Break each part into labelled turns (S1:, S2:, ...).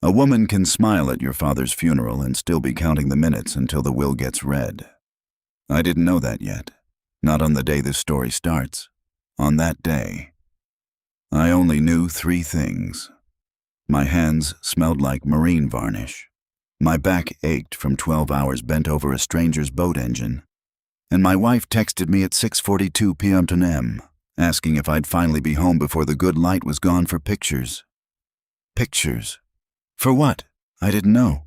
S1: A woman can smile at your father's funeral and still be counting the minutes until the will gets read. I didn't know that yet. Not on the day this story starts. On that day. I only knew 3 things. My hands smelled like marine varnish. My back ached from 12 hours bent over a stranger's boat engine. And my wife texted me at 6:42 p.m. asking if I'd finally be home before the good light was gone for pictures. Pictures. For what? I didn't know.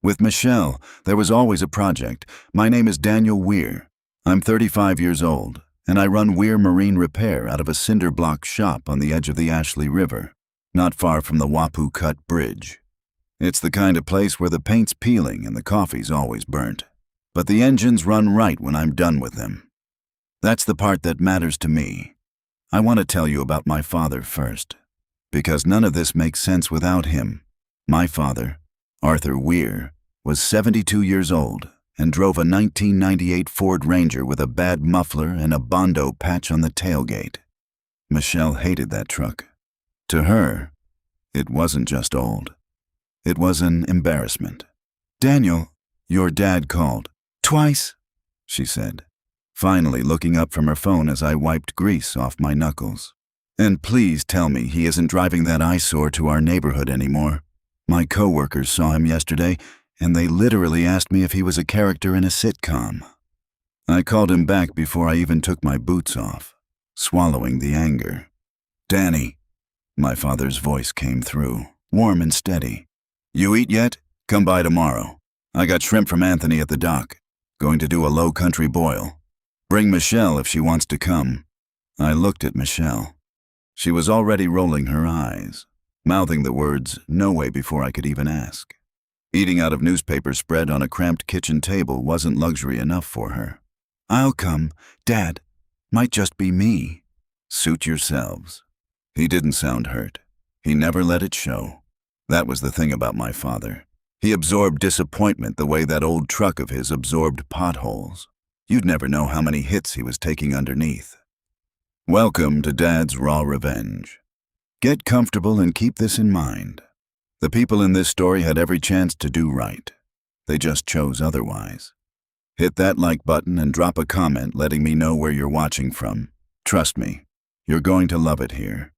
S1: With Michelle, there was always a project. My name is Daniel Weir. I'm 35 years old, and I run Weir Marine Repair out of a cinder block shop on the edge of the Ashley River, not far from the Wapu Cut Bridge. It's the kind of place where the paint's peeling and the coffee's always burnt. But the engines run right when I'm done with them. That's the part that matters to me. I want to tell you about my father first, because none of this makes sense without him. My father, Arthur Weir, was 72 years old and drove a 1998 Ford Ranger with a bad muffler and a Bondo patch on the tailgate. Michelle hated that truck. To her, it wasn't just old. It was an embarrassment. "Daniel, your dad called." "Twice," she said, finally looking up from her phone as I wiped grease off my knuckles. "And please tell me he isn't driving that eyesore to our neighborhood anymore. My coworkers saw him yesterday, and they literally asked me if he was a character in a sitcom." I called him back before I even took my boots off, swallowing the anger. "Danny," my father's voice came through, warm and steady. "You eat yet? Come by tomorrow. I got shrimp from Anthony at the dock. Going to do a low country boil. Bring Michelle if she wants to come." I looked at Michelle. She was already rolling her eyes, mouthing the words, "No way," before I could even ask. Eating out of newspaper spread on a cramped kitchen table wasn't luxury enough for her. "I'll come. Dad, might just be me." "Suit yourselves." He didn't sound hurt. He never let it show. That was the thing about my father. He absorbed disappointment the way that old truck of his absorbed potholes. You'd never know how many hits he was taking underneath. Welcome to Dad's Raw Revenge. Get comfortable and keep this in mind. The people in this story had every chance to do right. They just chose otherwise. Hit that like button and drop a comment letting me know where you're watching from. Trust me, you're going to love it here.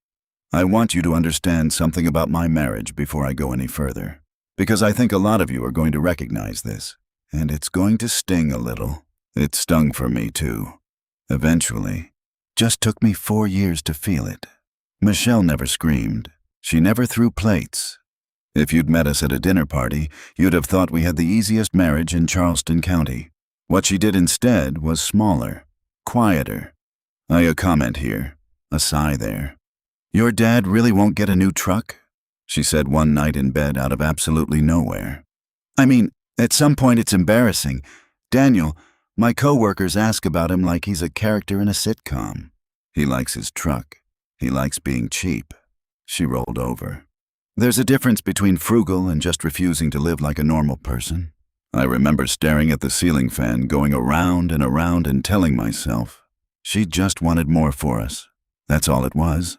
S1: I want you to understand something about my marriage before I go any further, because I think a lot of you are going to recognize this, and it's going to sting a little. It stung for me too. Eventually. Just took me 4 years to feel it. Michelle never screamed. She never threw plates. If you'd met us at a dinner party, you'd have thought we had the easiest marriage in Charleston County. What she did instead was smaller, quieter. A comment here, a sigh there. "Your dad really won't get a new truck?" she said one night in bed out of absolutely nowhere. "I mean, at some point it's embarrassing. Daniel, my coworkers ask about him like he's a character in a sitcom. He likes his truck. He likes being cheap." She rolled over. "There's a difference between frugal and just refusing to live like a normal person." I remember staring at the ceiling fan going around and telling myself, she just wanted more for us. That's all it was.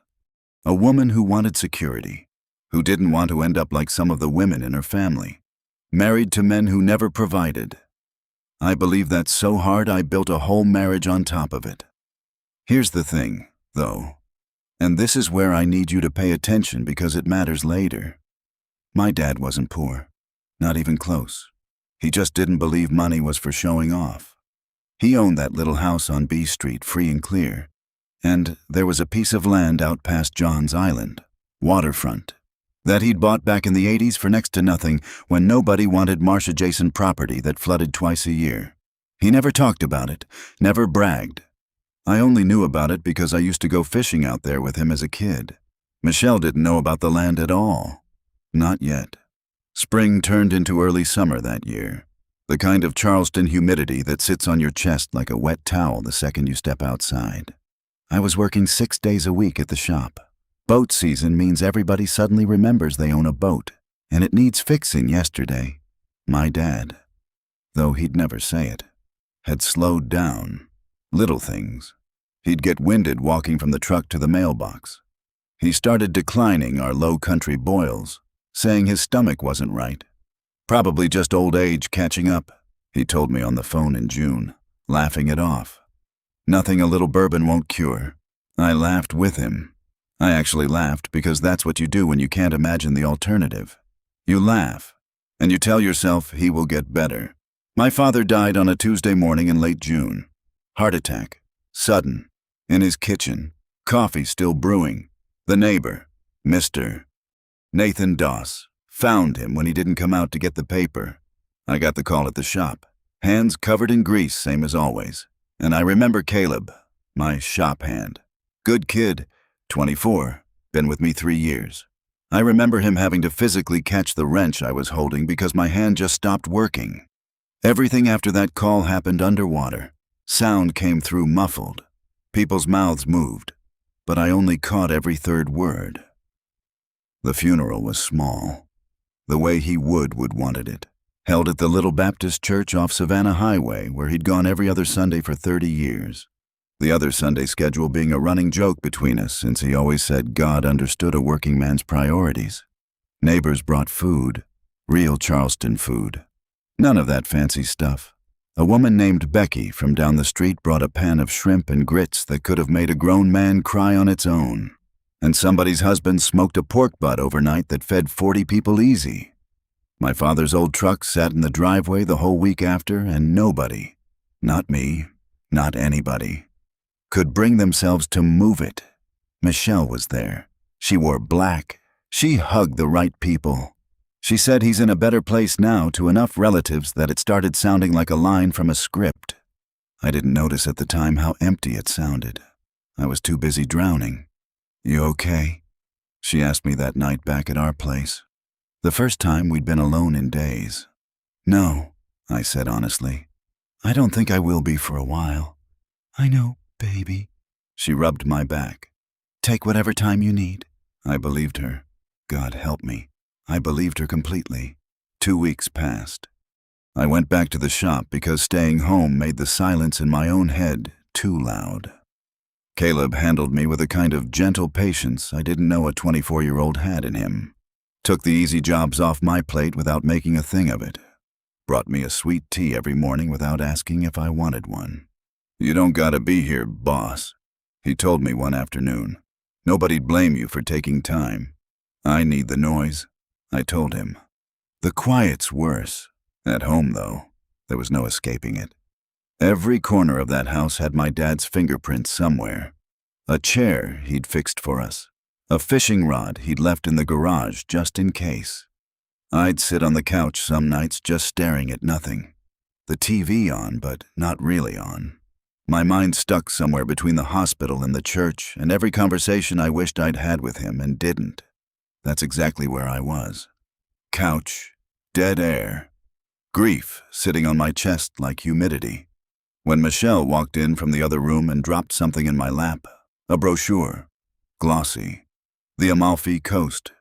S1: A woman who wanted security, who didn't want to end up like some of the women in her family, married to men who never provided. I believe that so hard I built a whole marriage on top of it. Here's the thing, though, and this is where I need you to pay attention because it matters later. My dad wasn't poor, not even close. He just didn't believe money was for showing off. He owned that little house on B Street free and clear. And there was a piece of land out past John's Island, waterfront, that he'd bought back in the 80s for next to nothing when nobody wanted marsh-adjacent property that flooded twice a year. He never talked about it, never bragged. I only knew about it because I used to go fishing out there with him as a kid. Michelle didn't know about the land at all. Not yet. Spring turned into early summer that year, the kind of Charleston humidity that sits on your chest like a wet towel the second you step outside. I was working 6 days a week at the shop. Boat season means everybody suddenly remembers they own a boat, and it needs fixing yesterday. My dad, though he'd never say it, had slowed down. Little things. He'd get winded walking from the truck to the mailbox. He started declining our low country boils, saying his stomach wasn't right. Probably just old age catching up, he told me on the phone in June, laughing it off. Nothing a little bourbon won't cure. I laughed with him. I actually laughed because that's what you do when you can't imagine the alternative. You laugh, and you tell yourself he will get better. My father died on a Tuesday morning in late June. Heart attack. Sudden. In his kitchen. Coffee still brewing. The neighbor, Mr. Nathan Doss, found him when he didn't come out to get the paper. I got the call at the shop. Hands covered in grease, same as always. And I remember Caleb, my shop hand. Good kid, 24, been with me 3 years. I remember him having to physically catch the wrench I was holding because my hand just stopped working. Everything after that call happened underwater. Sound came through muffled. People's mouths moved, but I only caught every third word. The funeral was small, the way he would wanted it. Held at the Little Baptist Church off Savannah Highway, where he'd gone every other Sunday for 30 years. The other Sunday schedule being a running joke between us, since he always said God understood a working man's priorities. Neighbors brought food, real Charleston food. None of that fancy stuff. A woman named Becky from down the street brought a pan of shrimp and grits that could have made a grown man cry on its own. And somebody's husband smoked a pork butt overnight that fed 40 people easy. My father's old truck sat in the driveway the whole week after, and nobody, not me, not anybody, could bring themselves to move it. Michelle was there. She wore black. She hugged the right people. She said he's in a better place now to enough relatives that it started sounding like a line from a script. I didn't notice at the time how empty it sounded. I was too busy drowning. "You okay?" She asked me that night back at our place. The first time we'd been alone in days. "No," I said honestly. "I don't think I will be for a while." "I know, baby." She rubbed my back. "Take whatever time you need." I believed her. God help me. I believed her completely. 2 weeks passed. I went back to the shop because staying home made the silence in my own head too loud. Caleb handled me with a kind of gentle patience I didn't know a 24-year-old had in him. Took the easy jobs off my plate without making a thing of it. Brought me a sweet tea every morning without asking if I wanted one. "You don't gotta be here, boss," he told me one afternoon. "Nobody'd blame you for taking time." "I need the noise," I told him. The quiet's worse. At home, though, there was no escaping it. Every corner of that house had my dad's fingerprints somewhere. A chair he'd fixed for us. A fishing rod he'd left in the garage just in case. I'd sit on the couch some nights just staring at nothing. The TV on, but not really on. My mind stuck somewhere between the hospital and the church and every conversation I wished I'd had with him and didn't. That's exactly where I was. Couch, dead air. Grief sitting on my chest like humidity. When Michelle walked in from the other room and dropped something in my lap, a brochure, glossy. The Amalfi Coast.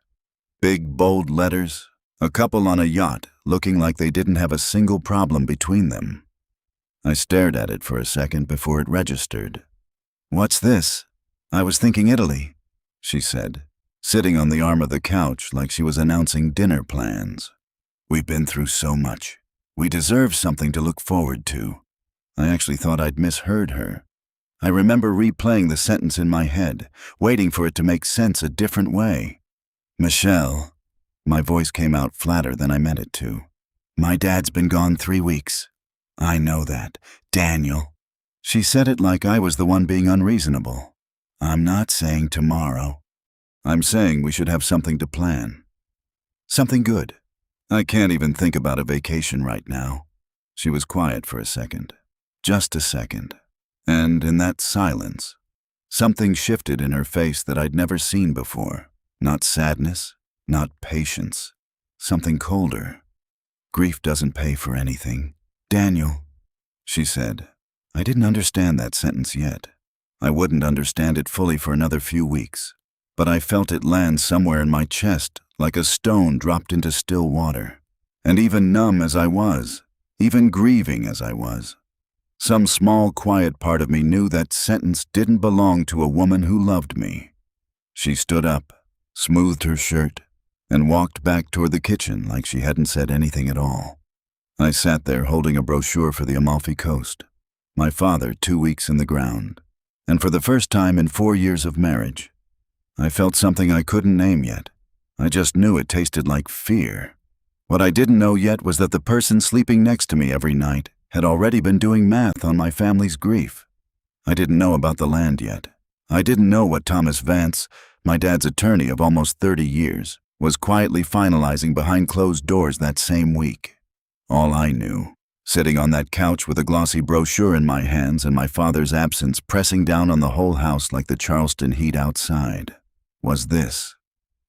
S1: Big, bold letters. A couple on a yacht looking like they didn't have a single problem between them. I stared at it for a second before it registered. "What's this?" "I was thinking Italy," she said, sitting on the arm of the couch like she was announcing dinner plans. "We've been through so much. We deserve something to look forward to." I actually thought I'd misheard her. I remember replaying the sentence in my head, waiting for it to make sense a different way. "Michelle," my voice came out flatter than I meant it to. "My dad's been gone 3 weeks. I know that. Daniel." She said it like I was the one being unreasonable. "I'm not saying tomorrow. I'm saying we should have something to plan. Something good. I can't even think about a vacation right now." She was quiet for a second. Just a second. And in that silence, something shifted in her face that I'd never seen before. Not sadness, not patience. Something colder. "Grief doesn't pay for anything. Daniel," she said. I didn't understand that sentence yet. I wouldn't understand it fully for another few weeks. But I felt it land somewhere in my chest like a stone dropped into still water. And even numb as I was, even grieving as I was, some small, quiet part of me knew that sentence didn't belong to a woman who loved me. She stood up, smoothed her shirt, and walked back toward the kitchen like she hadn't said anything at all. I sat there holding a brochure for the Amalfi Coast. My father 2 weeks in the ground. And for the first time in 4 years of marriage, I felt something I couldn't name yet. I just knew it tasted like fear. What I didn't know yet was that the person sleeping next to me every night had already been doing math on my family's grief. I didn't know about the land yet. I didn't know what Thomas Vance, my dad's attorney of almost 30 years, was quietly finalizing behind closed doors that same week. All I knew, sitting on that couch with a glossy brochure in my hands and my father's absence pressing down on the whole house like the Charleston heat outside, was this.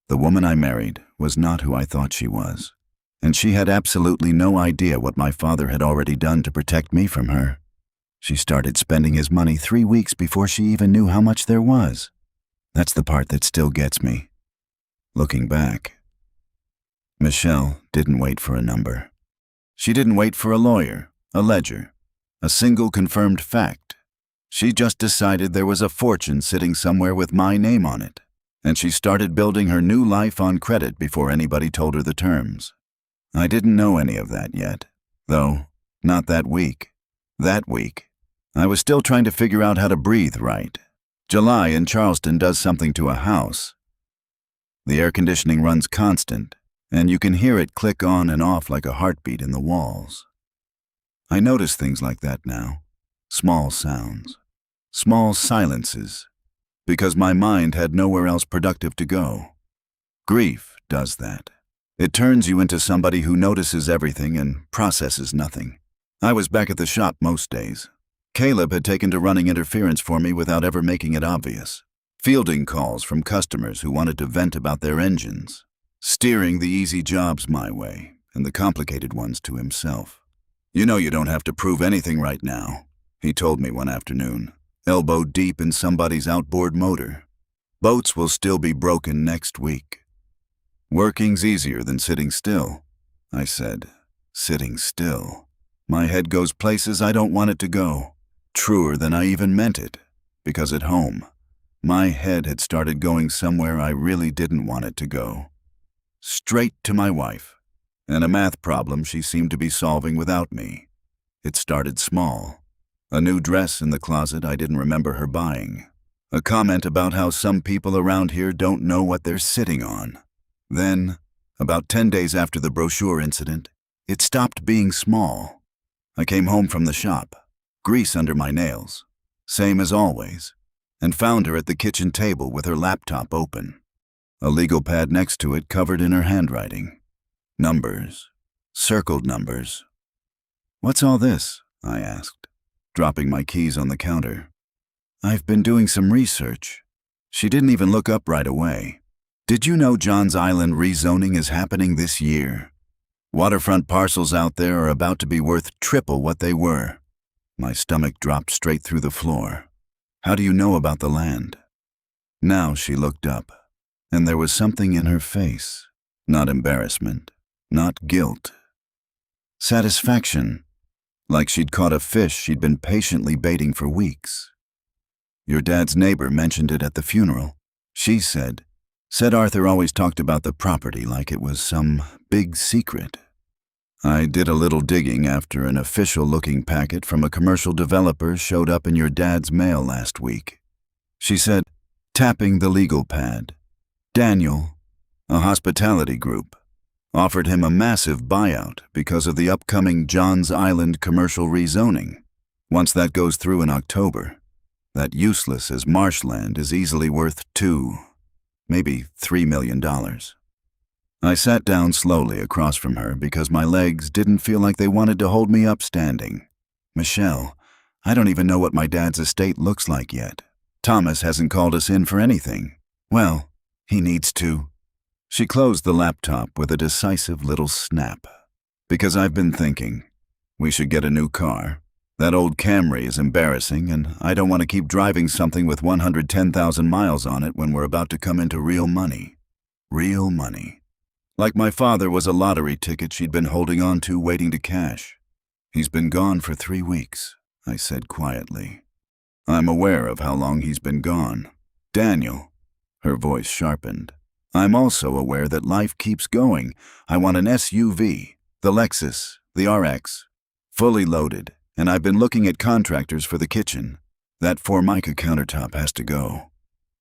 S1: The woman I married was not who I thought she was, and she had absolutely no idea what my father had already done to protect me from her. She started spending his money 3 weeks before she even knew how much there was. That's the part that still gets me. Looking back, Michelle didn't wait for a number. She didn't wait for a lawyer, a ledger, a single confirmed fact. She just decided there was a fortune sitting somewhere with my name on it, and she started building her new life on credit before anybody told her the terms. I didn't know any of that yet, though, not that week. That week, I was still trying to figure out how to breathe right. July in Charleston does something to a house. The air conditioning runs constant, and you can hear it click on and off like a heartbeat in the walls. I notice things like that now. Small sounds. Small silences. Because my mind had nowhere else productive to go. Grief does that. It turns you into somebody who notices everything and processes nothing. I was back at the shop most days. Caleb had taken to running interference for me without ever making it obvious. Fielding calls from customers who wanted to vent about their engines. Steering the easy jobs my way and the complicated ones to himself. "You know you don't have to prove anything right now," he told me one afternoon, elbow deep in somebody's outboard motor. "Boats will still be broken next week." "Working's easier than sitting still," I said. Sitting still. My head goes places I don't want it to go. Truer than I even meant it. Because at home, my head had started going somewhere I really didn't want it to go. Straight to my wife, and a math problem she seemed to be solving without me. It started small. A new dress in the closet I didn't remember her buying. A comment about how some people around here don't know what they're sitting on. Then, about 10 days after the brochure incident, it stopped being small. I came home from the shop, grease under my nails, same as always, and found her at the kitchen table with her laptop open. A legal pad next to it covered in her handwriting. Numbers. Circled numbers. "What's all this?" I asked, dropping my keys on the counter. "I've been doing some research." She didn't even look up right away. "Did you know Johns Island rezoning is happening this year? Waterfront parcels out there are about to be worth triple what they were." My stomach dropped straight through the floor. "How do you know about the land?" Now she looked up, and there was something in her face. Not embarrassment, not guilt. Satisfaction, like she'd caught a fish she'd been patiently baiting for weeks. "Your dad's neighbor mentioned it at the funeral," she said. Said Arthur always talked about the property like it was some big secret. "I did a little digging after an official-looking packet from a commercial developer showed up in your dad's mail last week," she said, tapping the legal pad. "Daniel, a hospitality group, offered him a massive buyout because of the upcoming Johns Island commercial rezoning. Once that goes through in October, that useless as marshland is easily worth maybe $3 million. I sat down slowly across from her because my legs didn't feel like they wanted to hold me up standing. "Michelle, I don't even know what my dad's estate looks like yet. Thomas hasn't called us in for anything. Well, he needs to." She closed the laptop with a decisive little snap. "Because I've been thinking, we should get a new car. That old Camry is embarrassing, and I don't want to keep driving something with 110,000 miles on it when we're about to come into real money. Real money. Like my father was a lottery ticket she'd been holding on to waiting to cash. He's been gone for 3 weeks, I said quietly. I'm aware of how long he's been gone. Daniel," her voice sharpened, I'm also aware that life keeps going. I want an SUV, the Lexus, the RX, fully loaded, and I've been looking at contractors for the kitchen. That Formica countertop has to go.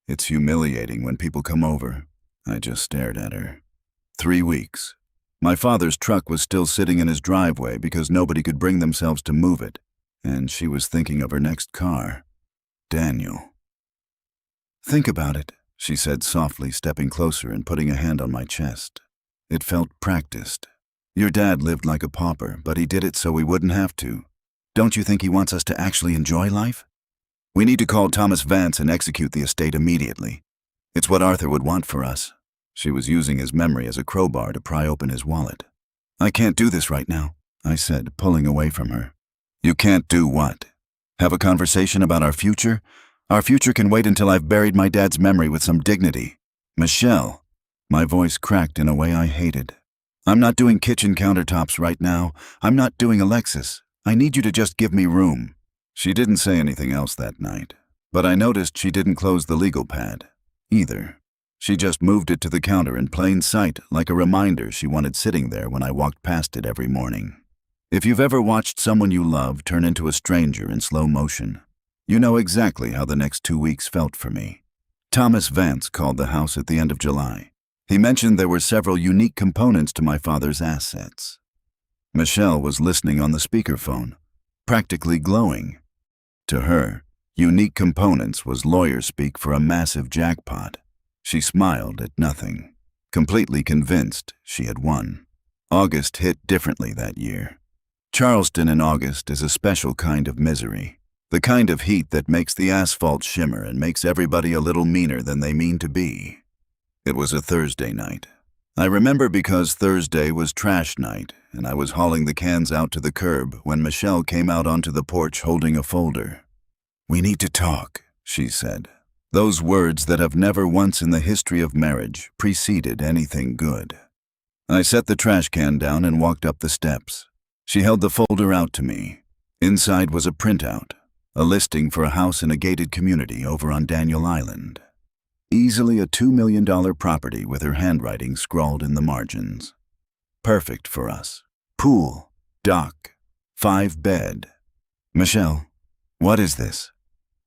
S1: It's humiliating when people come over. I just stared at her. 3 weeks. My father's truck was still sitting in his driveway because nobody could bring themselves to move it, and she was thinking of her next car. Daniel. Think about it, she said softly, stepping closer and putting a hand on my chest. It felt practiced. Your dad lived like a pauper, but he did it so we wouldn't have to. Don't you think he wants us to actually enjoy life? We need to call Thomas Vance and execute the estate immediately. It's what Arthur would want for us. She was using his memory as a crowbar to pry open his wallet. I can't do this right now, I said, pulling away from her. You can't do what? Have a conversation about our future? Our future can wait until I've buried my dad's memory with some dignity. Michelle. My voice cracked in a way I hated. I'm not doing kitchen countertops right now. I'm not doing Alexis. I need you to just give me room. She didn't say anything else that night, but I noticed she didn't close the legal pad, either. She just moved it to the counter in plain sight, like a reminder she wanted sitting there when I walked past it every morning. If you've ever watched someone you love turn into a stranger in slow motion, you know exactly how the next 2 weeks felt for me. Thomas Vance called the house at the end of July. He mentioned there were several unique components to my father's assets. Michelle was listening on the speakerphone, practically glowing. To her, unique components was lawyer speak for a massive jackpot. She smiled at nothing, completely convinced she had won. August hit differently that year. Charleston in August is a special kind of misery, the kind of heat that makes the asphalt shimmer and makes everybody a little meaner than they mean to be. It was a Thursday night. I remember because Thursday was trash night, and I was hauling the cans out to the curb when Michelle came out onto the porch holding a folder. We need to talk, she said. Those words that have never once in the history of marriage preceded anything good. I set the trash can down and walked up the steps. She held the folder out to me. Inside was a printout, a listing for a house in a gated community over on Daniel Island. Easily a $2 million property with her handwriting scrawled in the margins. Perfect for us. Pool, dock, 5-bed. Michelle, what is this?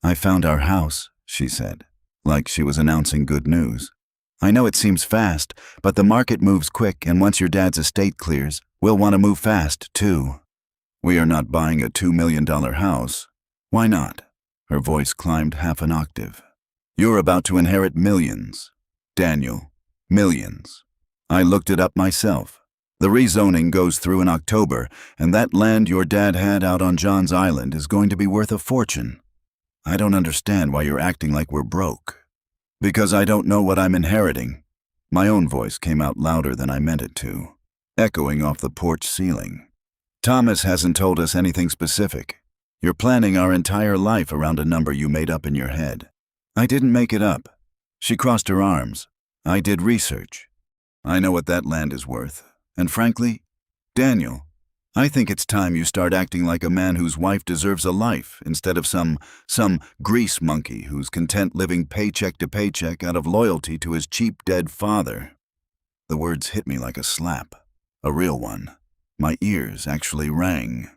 S1: I found our house, she said, like she was announcing good news. I know it seems fast, but the market moves quick, and once your dad's estate clears, we'll want to move fast, too. We are not buying a $2 million house. Why not? Her voice climbed half an octave. You're about to inherit millions. Daniel, millions. I looked it up myself. The rezoning goes through in October, and that land your dad had out on John's Island is going to be worth a fortune. I don't understand why you're acting like we're broke. Because I don't know what I'm inheriting. My own voice came out louder than I meant it to, echoing off the porch ceiling. Thomas hasn't told us anything specific. You're planning our entire life around a number you made up in your head. I didn't make it up. She crossed her arms. I did research. I know what that land is worth. And frankly, Daniel, I think it's time you start acting like a man whose wife deserves a life instead of some grease monkey who's content living paycheck to paycheck out of loyalty to his cheap dead father. The words hit me like a slap, a real one. My ears actually rang.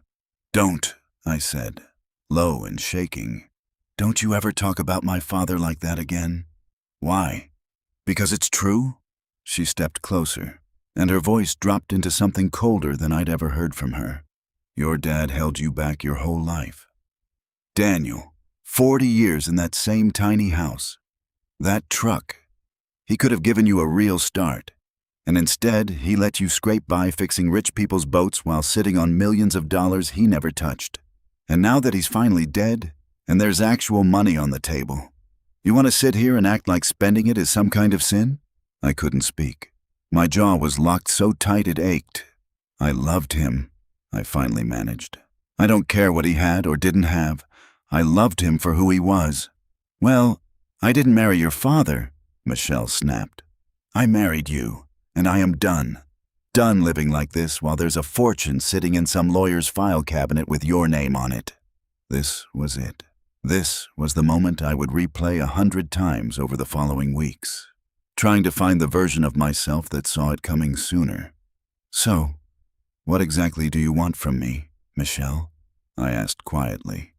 S1: Don't, I said, low and shaking. Don't you ever talk about my father like that again? Why? Because it's true? She stepped closer, and her voice dropped into something colder than I'd ever heard from her. Your dad held you back your whole life. Daniel, 40 years in that same tiny house. That truck. He could have given you a real start. And instead, he let you scrape by fixing rich people's boats while sitting on millions of dollars he never touched. And now that he's finally dead, and there's actual money on the table, you want to sit here and act like spending it is some kind of sin? I couldn't speak. My jaw was locked so tight it ached. I loved him, I finally managed. I don't care what he had or didn't have. I loved him for who he was. Well, I didn't marry your father, Michelle snapped. I married you, and I am done. Done living like this while there's a fortune sitting in some lawyer's file cabinet with your name on it. This was it. This was the moment I would replay 100 times over the following weeks. trying to find the version of myself that saw it coming sooner. "So, what exactly do you want from me, Michelle?" I asked quietly.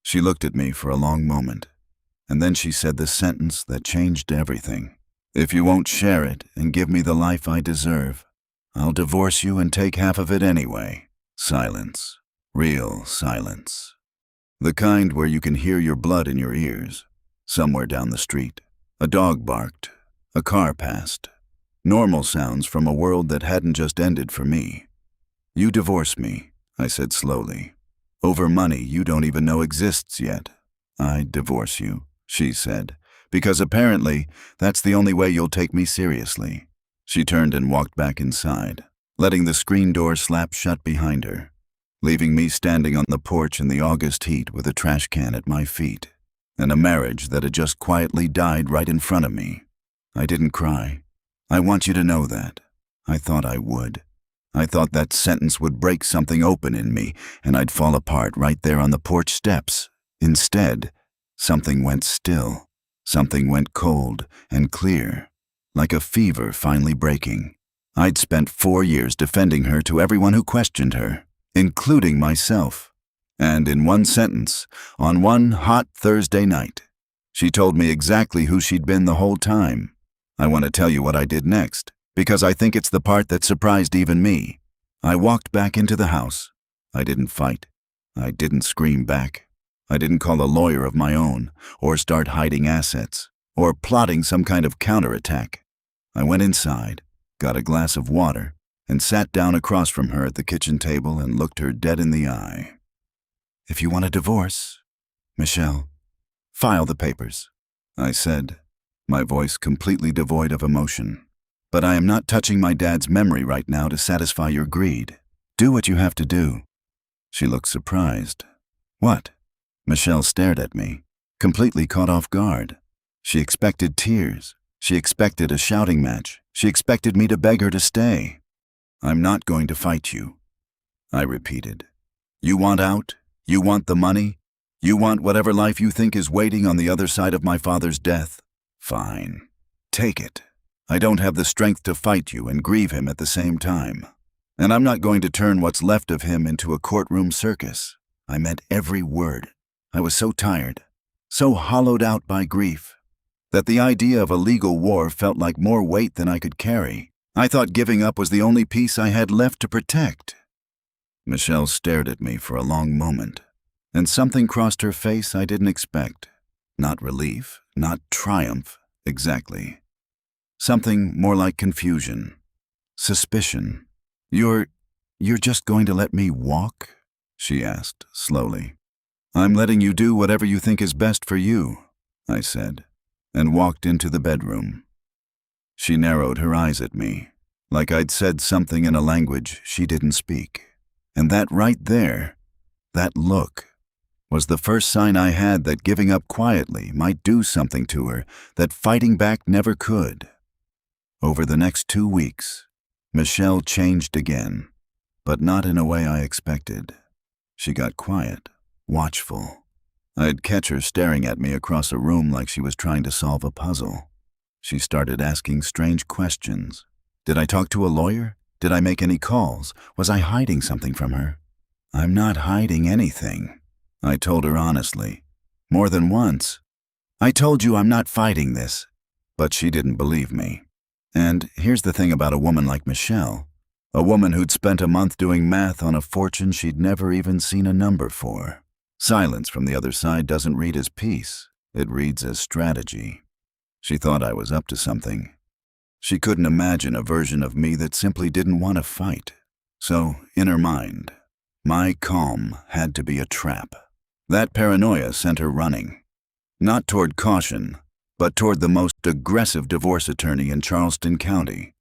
S1: She looked at me for a long moment, and then she said the sentence that changed everything. "If you won't share it and give me the life I deserve, I'll divorce you and take half of it anyway." Silence. Real silence. The kind where you can hear your blood in your ears. Somewhere down the street, a dog barked. A car passed. Normal sounds from a world that hadn't just ended for me. "You divorce me," I said slowly. "Over money you don't even know exists yet." "I divorce you," she said, "because apparently that's the only way you'll take me seriously." She turned and walked back inside, letting the screen door slap shut behind her, leaving me standing on the porch in the August heat with a trash can at my feet, and a marriage that had just quietly died right in front of me. I didn't cry. I want you to know that. I thought I would. I thought that sentence would break something open in me, and I'd fall apart right there on the porch steps. Instead, something went still. Something went cold and clear, like a fever finally breaking. I'd spent 4 years defending her to everyone who questioned her, including myself. And in one sentence, on one hot Thursday night, she told me exactly who she'd been the whole time. I want to tell you what I did next, because I think it's the part that surprised even me. I walked back into the house. I didn't fight. I didn't scream back. I didn't call a lawyer of my own, or start hiding assets, or plotting some kind of counterattack. I went inside, got a glass of water, and sat down across from her at the kitchen table and looked her dead in the eye. "If you want a divorce, Michelle, file the papers," I said, my voice completely devoid of emotion. "But I am not touching my dad's memory right now to satisfy your greed. Do what you have to do." She looked surprised. "What?" Michelle stared at me, completely caught off guard. She expected tears. She expected a shouting match. She expected me to beg her to stay. "I'm not going to fight you," I repeated. "You want out? You want the money? You want whatever life you think is waiting on the other side of my father's death? Fine. Take it. I don't have the strength to fight you and grieve him at the same time. And I'm not going to turn what's left of him into a courtroom circus." I meant every word. I was so tired, so hollowed out by grief, that the idea of a legal war felt like more weight than I could carry. I thought giving up was the only piece I had left to protect. Michelle stared at me for a long moment, and something crossed her face I didn't expect. Not relief, not triumph, exactly. Something more like confusion, suspicion. You're just going to let me walk?" she asked slowly. "I'm letting you do whatever you think is best for you," I said, and walked into the bedroom. She narrowed her eyes at me, like I'd said something in a language she didn't speak. And that right there, that look, was the first sign I had that giving up quietly might do something to her that fighting back never could. Over the next 2 weeks, Michelle changed again, but not in a way I expected. She got quiet, watchful. I'd catch her staring at me across a room like she was trying to solve a puzzle. She started asking strange questions. Did I talk to a lawyer? Did I make any calls? Was I hiding something from her? "I'm not hiding anything," I told her honestly, more than once. "I told you I'm not fighting this." But she didn't believe me. And here's the thing about a woman like Michelle, a woman who'd spent a month doing math on a fortune she'd never even seen a number for. Silence from the other side doesn't read as peace, it reads as strategy. She thought I was up to something. She couldn't imagine a version of me that simply didn't want to fight. So, in her mind, my calm had to be a trap. That paranoia sent her running. Not toward caution, but toward the most aggressive divorce attorney in Charleston County,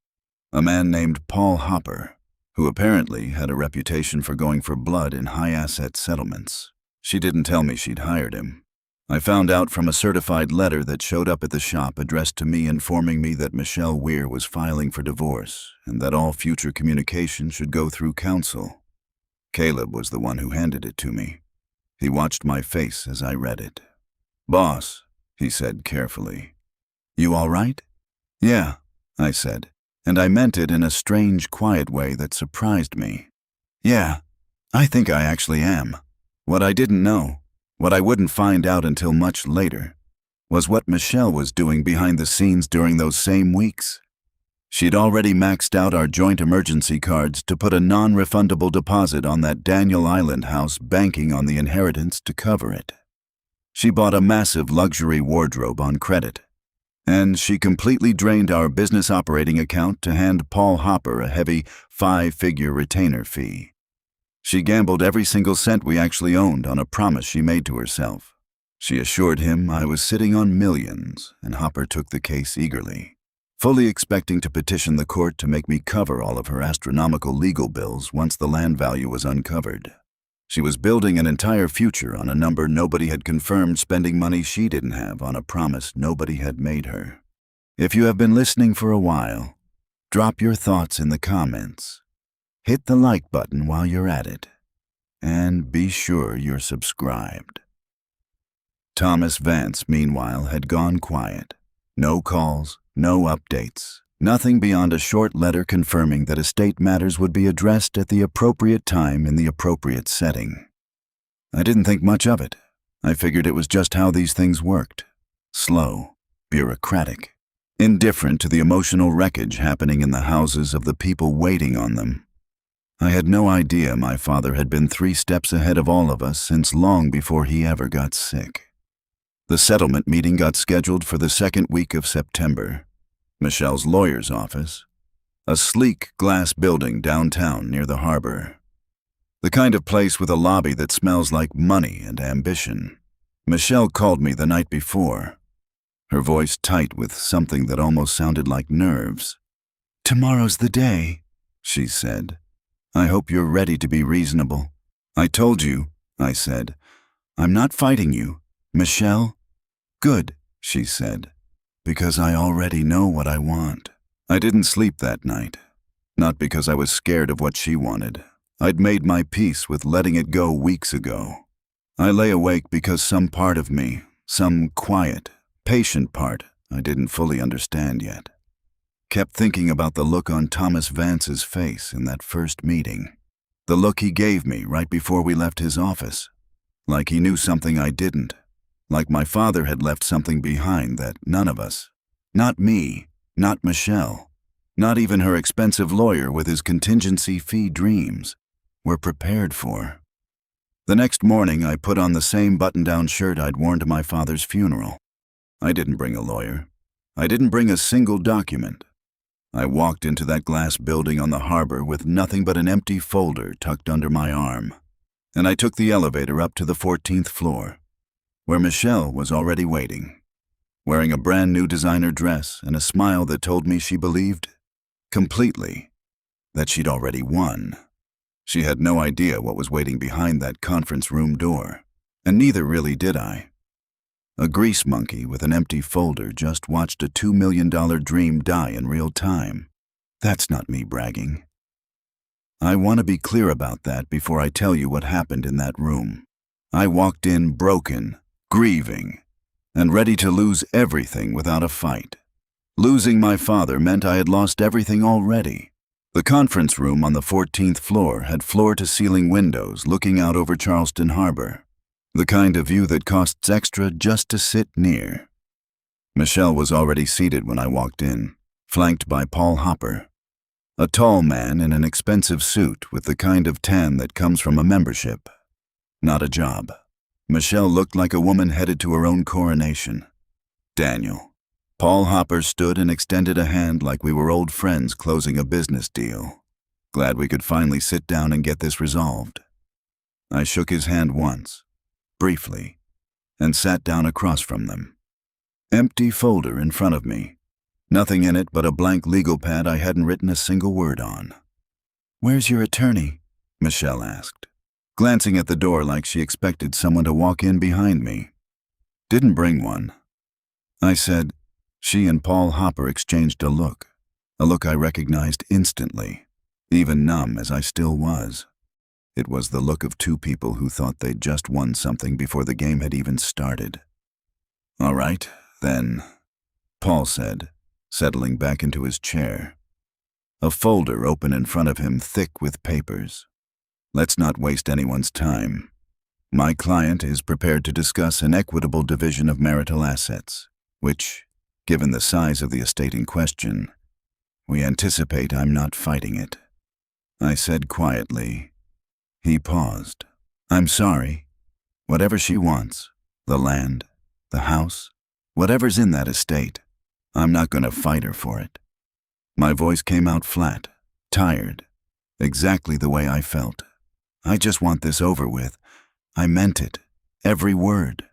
S1: a man named Paul Hopper, who apparently had a reputation for going for blood in high-asset settlements. She didn't tell me she'd hired him. I found out from a certified letter that showed up at the shop addressed to me informing me that Michelle Weir was filing for divorce and that all future communication should go through counsel. Caleb was the one who handed it to me. He watched my face as I read it. "Boss," he said carefully, "you all right?" Yeah, I said, and I meant it in a strange, quiet way that surprised me. Yeah, I think I actually am. What I didn't know, what I wouldn't find out until much later, was what Michelle was doing behind the scenes during those same weeks. She'd already maxed out our joint emergency cards to put a non-refundable deposit on that Daniel Island house, banking on the inheritance to cover it. She bought a massive luxury wardrobe on credit, and she completely drained our business operating account to hand Paul Hopper a heavy 5-figure retainer fee. She gambled every single cent we actually owned on a promise she made to herself. She assured him I was sitting on millions, and Hopper took the case eagerly, fully expecting to petition the court to make me cover all of her astronomical legal bills once the land value was uncovered. She was building an entire future on a number nobody had confirmed, spending money she didn't have on a promise nobody had made her. If you have been listening for a while, drop your thoughts in the comments. Hit the like button while you're at it, and be sure you're subscribed. Thomas Vance, meanwhile, had gone quiet. No calls, no updates, nothing beyond a short letter confirming that estate matters would be addressed at the appropriate time in the appropriate setting. I didn't think much of it. I figured it was just how these things worked. Slow, bureaucratic, indifferent to the emotional wreckage happening in the houses of the people waiting on them. I had no idea my father had been 3 steps ahead of all of us since long before he ever got sick. The settlement meeting got scheduled for the 2nd week of September. Michelle's lawyer's office, a sleek glass building downtown near the harbor. The kind of place with a lobby that smells like money and ambition. Michelle called me the night before, her voice tight with something that almost sounded like nerves. "Tomorrow's the day," she said. "I hope you're ready to be reasonable." "I told you," I said. "I'm not fighting you, Michelle." "Good," she said, "because I already know what I want." I didn't sleep that night, not because I was scared of what she wanted. I'd made my peace with letting it go weeks ago. I lay awake because some part of me, some quiet, patient part I didn't fully understand yet, kept thinking about the look on Thomas Vance's face in that first meeting. The look he gave me right before we left his office, like he knew something I didn't. Like my father had left something behind that none of us, not me, not Michelle, not even her expensive lawyer with his contingency fee dreams, were prepared for. The next morning, I put on the same button-down shirt I'd worn to my father's funeral. I didn't bring a lawyer. I didn't bring a single document. I walked into that glass building on the harbor with nothing but an empty folder tucked under my arm, and I took the elevator up to the 14th floor. Where Michelle was already waiting, wearing a brand new designer dress and a smile that told me she believed, completely, that she'd already won. She had no idea what was waiting behind that conference room door, and neither really did I. A grease monkey with an empty folder just watched a $2 million dream die in real time. That's not me bragging. I want to be clear about that before I tell you what happened in that room. I walked in broken, grieving, and ready to lose everything without a fight. Losing my father meant I had lost everything already. The conference room on the 14th floor had floor-to-ceiling windows looking out over Charleston Harbor, the kind of view that costs extra just to sit near. Michelle was already seated when I walked in, flanked by Paul Hopper, a tall man in an expensive suit with the kind of tan that comes from a membership, not a job. Michelle looked like a woman headed to her own coronation. Daniel. Paul Hopper stood and extended a hand like we were old friends closing a business deal. Glad we could finally sit down and get this resolved. I shook his hand once, briefly, and sat down across from them. Empty folder in front of me. Nothing in it but a blank legal pad I hadn't written a single word on. "Where's your attorney?" Michelle asked, glancing at the door like she expected someone to walk in behind me. "Didn't bring one," I said. She and Paul Hopper exchanged a look I recognized instantly, even numb as I still was. It was the look of 2 people who thought they'd just won something before the game had even started. "All right, then," Paul said, settling back into his chair. A folder open in front of him, thick with papers. Let's not waste anyone's time. My client is prepared to discuss an equitable division of marital assets, which, given the size of the estate in question, we anticipate I'm not fighting it. I said quietly. He paused. I'm sorry. Whatever she wants, the land, the house, whatever's in that estate, I'm not going to fight her for it. My voice came out flat, tired, exactly the way I felt. I just want this over with. I meant it, every word.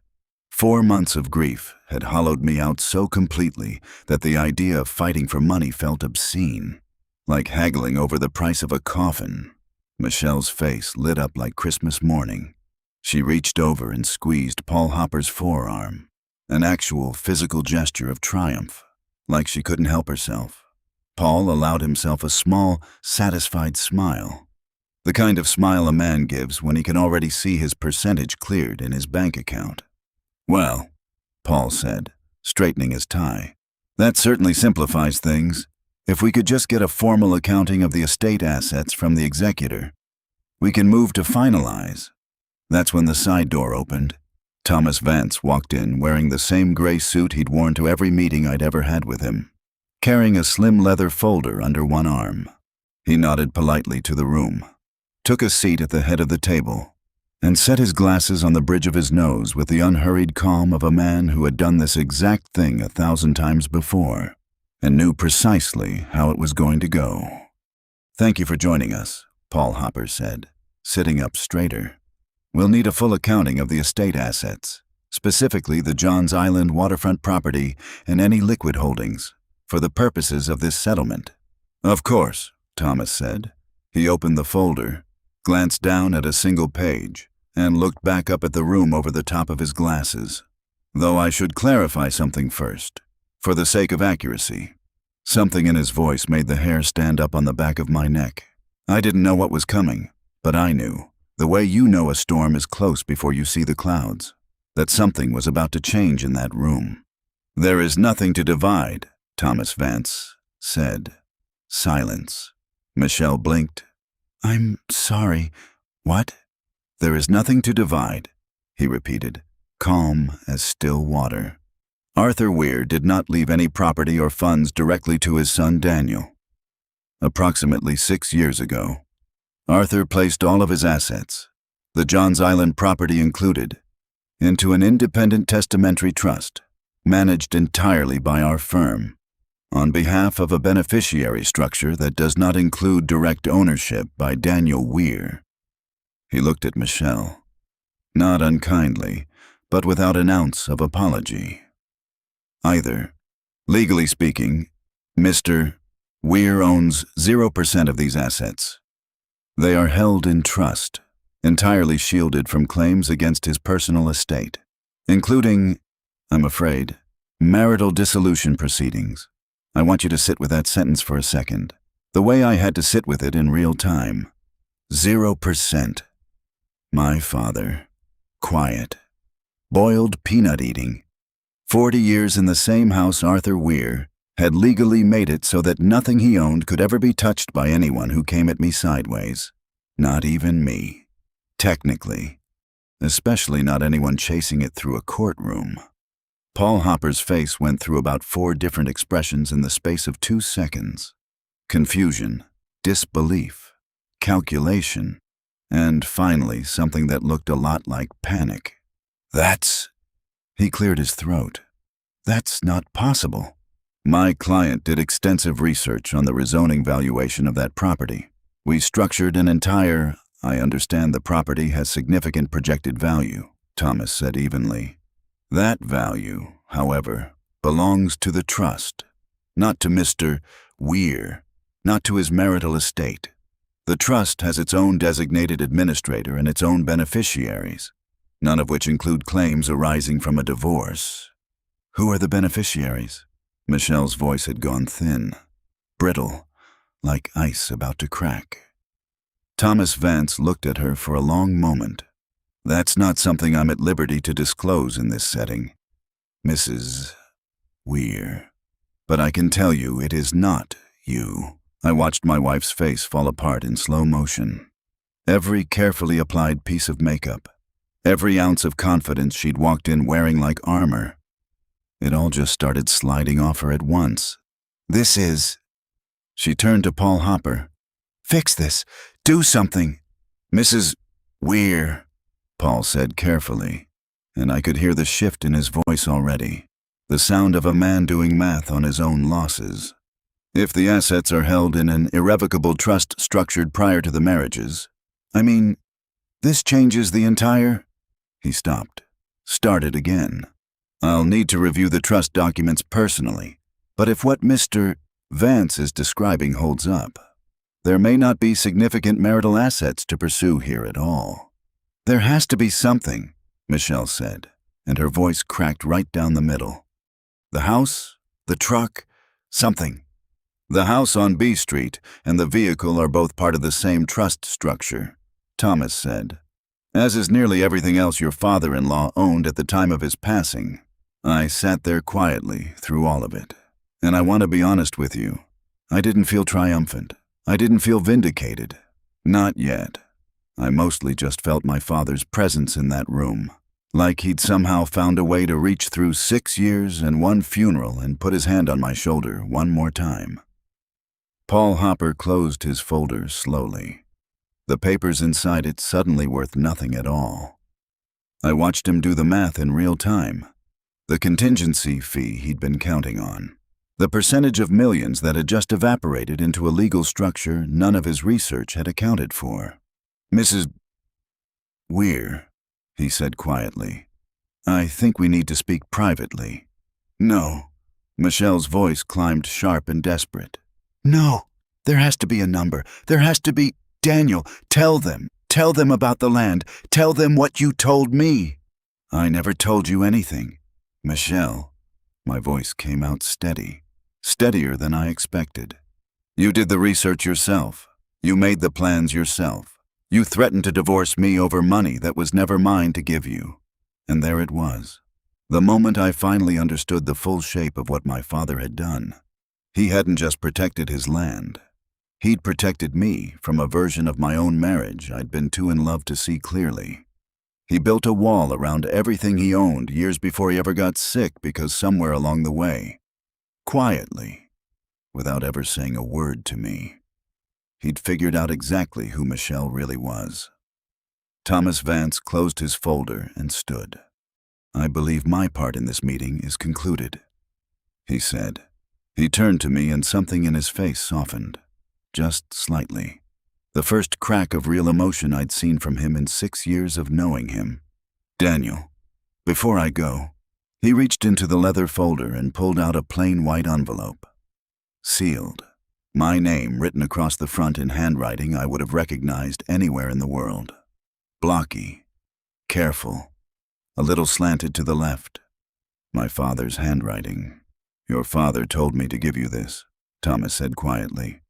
S1: 4 months of grief had hollowed me out so completely that the idea of fighting for money felt obscene, like haggling over the price of a coffin. Michelle's face lit up like Christmas morning. She reached over and squeezed Paul Hopper's forearm, an actual physical gesture of triumph, like she couldn't help herself. Paul allowed himself a small, satisfied smile, the kind of smile a man gives when he can already see his percentage cleared in his bank account. Well, Paul said, straightening his tie, that certainly simplifies things. If we could just get a formal accounting of the estate assets from the executor, we can move to finalize. That's when the side door opened. Thomas Vance walked in wearing the same gray suit he'd worn to every meeting I'd ever had with him, carrying a slim leather folder under one arm. He nodded politely to the room, took a seat at the head of the table, and set his glasses on the bridge of his nose with the unhurried calm of a man who had done this exact thing 1,000 times before and knew precisely how it was going to go. Thank you for joining us, Paul Hopper said, sitting up straighter. We'll need a full accounting of the estate assets, specifically the Johns Island waterfront property and any liquid holdings, for the purposes of this settlement. Of course, Thomas said. He opened the folder, glanced down at a single page, and looked back up at the room over the top of his glasses. Though I should clarify something first, for the sake of accuracy. Something in his voice made the hair stand up on the back of my neck. I didn't know what was coming, but I knew, the way you know a storm is close before you see the clouds, that something was about to change in that room. There is nothing to divide, Thomas Vance said. Silence. Michelle blinked. I'm sorry. What? There is nothing to divide, he repeated, calm as still water. Arthur Weir did not leave any property or funds directly to his son Daniel. Approximately 6 years ago, Arthur placed all of his assets, the Johns Island property included, into an independent testamentary trust, managed entirely by our firm, on behalf of a beneficiary structure that does not include direct ownership by Daniel Weir. He looked at Michelle, not unkindly, but without an ounce of apology. Either, legally speaking, Mr. Weir owns 0% of these assets. They are held in trust, entirely shielded from claims against his personal estate, including, I'm afraid, marital dissolution proceedings. I want you to sit with that sentence for a second, the way I had to sit with it in real time. 0%. My father. Quiet. Boiled peanut eating. 40 years in the same house Arthur Weir had legally made it so that nothing he owned could ever be touched by anyone who came at me sideways. Not even me. Technically. Especially not anyone chasing it through a courtroom. Paul Hopper's face went through about 4 different expressions in the space of 2 seconds. Confusion, disbelief, calculation, and finally something that looked a lot like panic. He cleared his throat. That's not possible. My client did extensive research on the rezoning valuation of that property. We structured an entire, I understand the property has significant projected value, Thomas said evenly. That value, however, belongs to the trust, not to Mr. Weir, not to his marital estate. The trust has its own designated administrator and its own beneficiaries, none of which include claims arising from a divorce. Who are the beneficiaries? Michelle's voice had gone thin, brittle, like ice about to crack. Thomas Vance looked at her for a long moment. That's not something I'm at liberty to disclose in this setting. Mrs. Weir. But I can tell you it is not you. I watched my wife's face fall apart in slow motion. Every carefully applied piece of makeup, every ounce of confidence she'd walked in wearing like armor, it all just started sliding off her at once. This is... She turned to Paul Hopper. Fix this. Do something. Mrs. Weir, Paul said carefully, and I could hear the shift in his voice already, the sound of a man doing math on his own losses. If the assets are held in an irrevocable trust structured prior to the marriages, this changes the entire... He stopped, started again. I'll need to review the trust documents personally, but if what Mr. Vance is describing holds up, there may not be significant marital assets to pursue here at all. There has to be something, Michelle said, and her voice cracked right down the middle. The house, the truck, something. The house on B Street and the vehicle are both part of the same trust structure, Thomas said. As is nearly everything else your father-in-law owned at the time of his passing. I sat there quietly through all of it. And I want to be honest with you. I didn't feel triumphant. I didn't feel vindicated. Not yet. I mostly just felt my father's presence in that room. Like he'd somehow found a way to reach through 6 years and 1 funeral and put his hand on my shoulder one more time. Paul Hopper closed his folder slowly. The papers inside it suddenly worth nothing at all. I watched him do the math in real time. The contingency fee he'd been counting on. The percentage of millions that had just evaporated into a legal structure none of his research had accounted for. Mrs. Weir, he said quietly, I think we need to speak privately. No. Michelle's voice climbed sharp and desperate. No, there has to be a number. There has to be... Daniel, tell them. Tell them about the land. Tell them what you told me. I never told you anything. Michelle, my voice came out steady, steadier than I expected. You did the research yourself. You made the plans yourself. You threatened to divorce me over money that was never mine to give you. And there it was. The moment I finally understood the full shape of what my father had done. He hadn't just protected his land. He'd protected me from a version of my own marriage I'd been too in love to see clearly. He built a wall around everything he owned years before he ever got sick because somewhere along the way, quietly, without ever saying a word to me, he'd figured out exactly who Michelle really was. Thomas Vance closed his folder and stood. I believe my part in this meeting is concluded, he said. He turned to me and something in his face softened, just slightly. The first crack of real emotion I'd seen from him in 6 years of knowing him. Daniel, before I go, he reached into the leather folder and pulled out a plain white envelope. Sealed. My name written across the front in handwriting I would have recognized anywhere in the world. Blocky. Careful. A little slanted to the left. My father's handwriting. Your father told me to give you this, Thomas said quietly,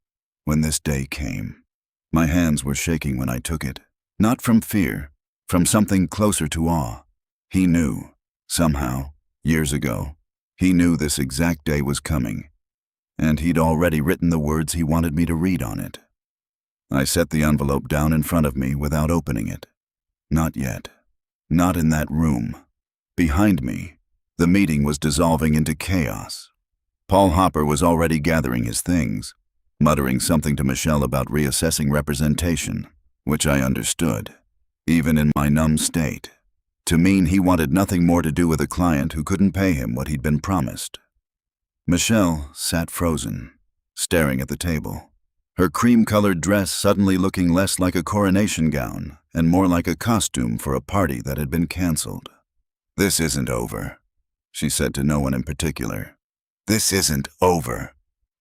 S1: when this day came. My hands were shaking when I took it, not from fear, from something closer to awe. He knew, somehow, years ago, he knew this exact day was coming, and he'd already written the words he wanted me to read on it. I set the envelope down in front of me without opening it. Not yet. Not in that room. Behind me, the meeting was dissolving into chaos. Paul Hopper was already gathering his things, muttering something to Michelle about reassessing representation, which I understood, even in my numb state, to mean he wanted nothing more to do with a client who couldn't pay him what he'd been promised. Michelle sat frozen, staring at the table, her cream-colored dress suddenly looking less like a coronation gown and more like a costume for a party that had been canceled. This isn't over, she said to no one in particular. This isn't over.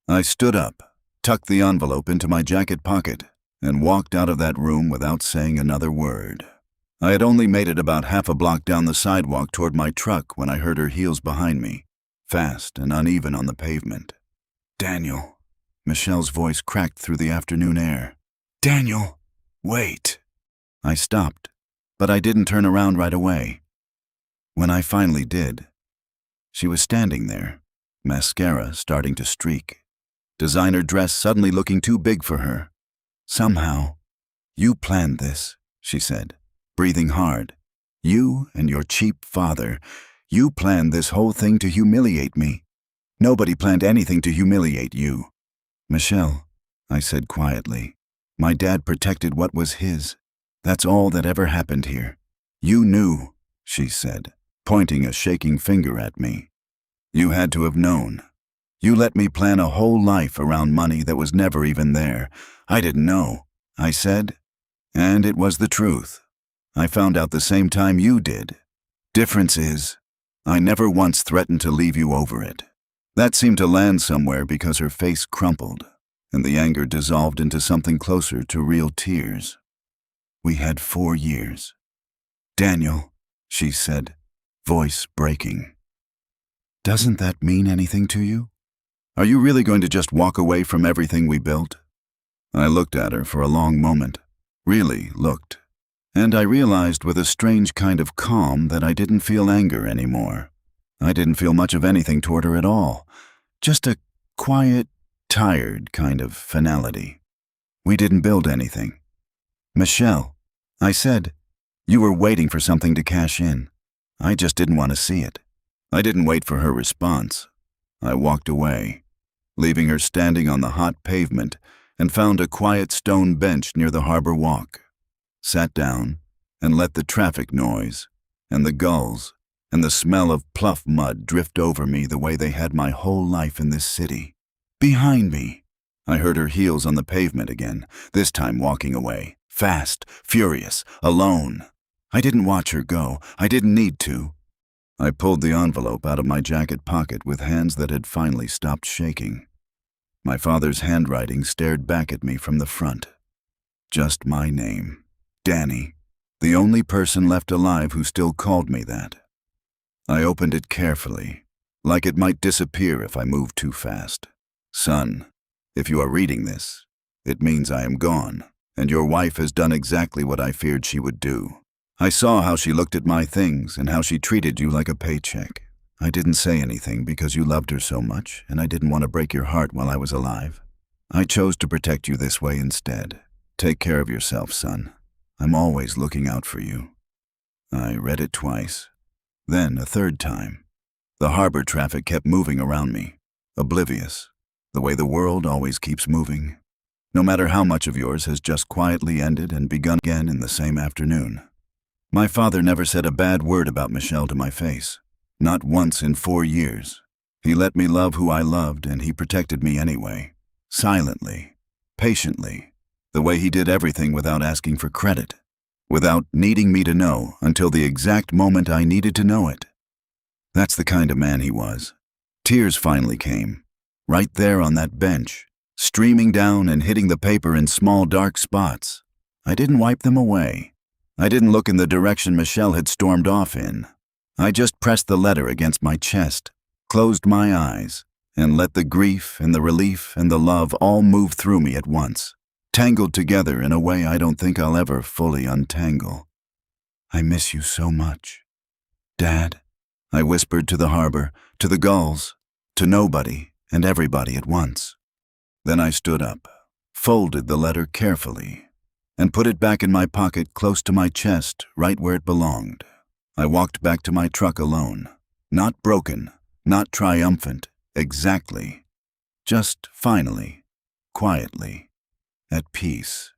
S1: I stood up, tucked the envelope into my jacket pocket, and walked out of that room without saying another word. I had only made it about half a block down the sidewalk toward my truck when I heard her heels behind me, fast and uneven on the pavement. Daniel. Michelle's voice cracked through the afternoon air. Daniel, wait. I stopped, but I didn't turn around right away. When I finally did, she was standing there, mascara starting to streak, designer dress suddenly looking too big for her. Somehow, you planned this, she said, breathing hard. You and your cheap father, you planned this whole thing to humiliate me. Nobody planned anything to humiliate you. Michelle, I said quietly, my dad protected what was his. That's all that ever happened here. You knew, she said, pointing a shaking finger at me. You had to have known. You let me plan a whole life around money that was never even there. I didn't know, I said. And it was the truth. I found out the same time you did. Difference is, I never once threatened to leave you over it. That seemed to land somewhere because her face crumpled, and the anger dissolved into something closer to real tears. We had 4 years. Daniel, she said, voice breaking. Doesn't that mean anything to you? Are you really going to just walk away from everything we built? I looked at her for a long moment, really looked, and I realized with a strange kind of calm that I didn't feel anger anymore. I didn't feel much of anything toward her at all, just a quiet, tired kind of finality. We didn't build anything. Michelle, I said, you were waiting for something to cash in. I just didn't want to see it. I didn't wait for her response. I walked away, leaving her standing on the hot pavement, and found a quiet stone bench near the harbor walk. Sat down and let the traffic noise and the gulls and the smell of pluff mud drift over me the way they had my whole life in this city. Behind me, I heard her heels on the pavement again, this time walking away, fast, furious, alone. I didn't watch her go. I didn't need to. I pulled the envelope out of my jacket pocket with hands that had finally stopped shaking. My father's handwriting stared back at me from the front. Just my name, Danny, the only person left alive who still called me that. I opened it carefully, like it might disappear if I moved too fast. Son, if you are reading this, it means I am gone, and your wife has done exactly what I feared she would do. I saw how she looked at my things and how she treated you like a paycheck. I didn't say anything because you loved her so much, and I didn't want to break your heart while I was alive. I chose to protect you this way instead. Take care of yourself, son. I'm always looking out for you. I read it twice, then a third time. The harbor traffic kept moving around me, oblivious, the way the world always keeps moving. No matter how much of yours has just quietly ended and begun again in the same afternoon. My father never said a bad word about Michelle to my face. Not once in 4 years. He let me love who I loved, and he protected me anyway. Silently, patiently, the way he did everything without asking for credit, without needing me to know until the exact moment I needed to know it. That's the kind of man he was. Tears finally came, right there on that bench, streaming down and hitting the paper in small dark spots. I didn't wipe them away. I didn't look in the direction Michelle had stormed off in. I just pressed the letter against my chest, closed my eyes, and let the grief and the relief and the love all move through me at once, tangled together in a way I don't think I'll ever fully untangle. I miss you so much. Dad, I whispered to the harbor, to the gulls, to nobody and everybody at once. Then I stood up, folded the letter carefully, and put it back in my pocket close to my chest, right where it belonged. I walked back to my truck alone, not broken, not triumphant, exactly. Just finally, quietly, at peace,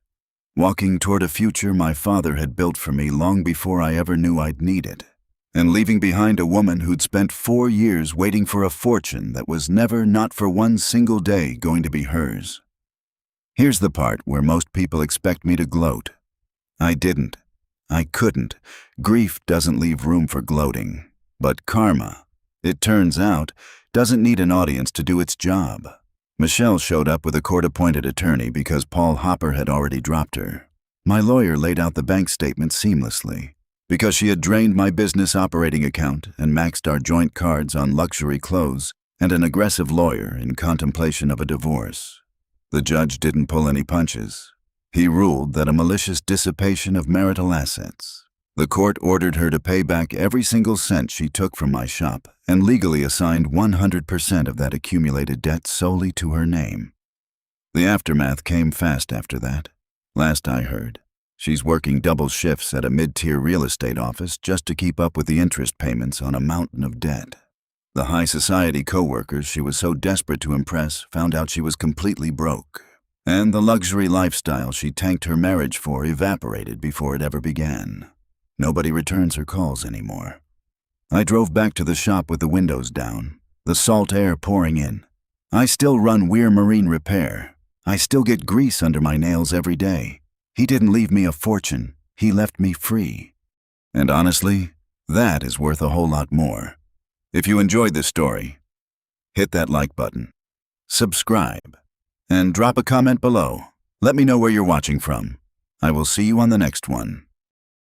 S1: walking toward a future my father had built for me long before I ever knew I'd need it, and leaving behind a woman who'd spent 4 years waiting for a fortune that was never, not for one single day, going to be hers. Here's the part where most people expect me to gloat. I didn't. I couldn't. Grief doesn't leave room for gloating. But karma, it turns out, doesn't need an audience to do its job. Michelle showed up with a court-appointed attorney because Paul Hopper had already dropped her. My lawyer laid out the bank statement seamlessly, because she had drained my business operating account and maxed our joint cards on luxury clothes and an aggressive lawyer in contemplation of a divorce. The judge didn't pull any punches. He ruled that a malicious dissipation of marital assets, The court ordered her to pay back every single cent she took from my shop and legally assigned 100% of that accumulated debt solely to her name. The aftermath came fast after that. Last I heard, she's working double shifts at a mid-tier real estate office just to keep up with the interest payments on a mountain of debt. The high society co-workers she was so desperate to impress found out she was completely broke, and the luxury lifestyle she tanked her marriage for evaporated before it ever began. Nobody returns her calls anymore. I drove back to the shop with the windows down, the salt air pouring in. I still run Weir Marine Repair. I still get grease under my nails every day. He didn't leave me a fortune. He left me free. And honestly, that is worth a whole lot more. If you enjoyed this story, hit that like button, subscribe, and drop a comment below. Let me know where you're watching from. I will see you on the next one.